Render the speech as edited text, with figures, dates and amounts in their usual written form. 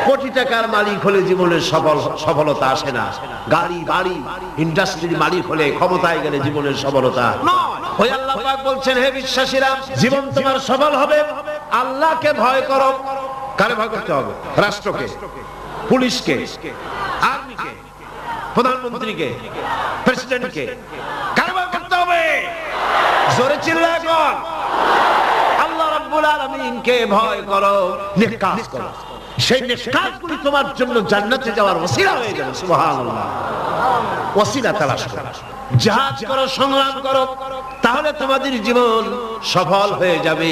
কোটি টাকার মালিক হলে জীবনের সফলতা আসে না। গাড়ি বাড়ি ইন্ডাস্ট্রির মালিক হলে, ক্ষমতায় গেলে জীবনের সফলতা নয়। ওই আল্লাহ পাক বলছেন, হে বিশ্বাসীরা, জীবন তোমার সফল হবে আল্লাহকে ভয় করো। কারে ভয় করতে হবে? রাষ্ট্রকে, পুলিশকে, আর্মিকে, প্রধানমন্ত্রীকে, প্রেসিডেন্টকে। কারে ভয় করতে হবে? জোরে চিল্লায় বল, আল্লাহ রাব্বুল আলামিনকে ভয় করো, নেক কাজ করো। সেই নেক কাজগুলি তোমার জন্য জান্নাতে যাওয়ার ওসিলা হয়ে যাবে। সুবহানাল্লাহ। ওসিলা তালাশ করো, জিহাদ করো, সংগ্রাম করো, তাহলে তোমাদের জীবন সফল হয়ে যাবে।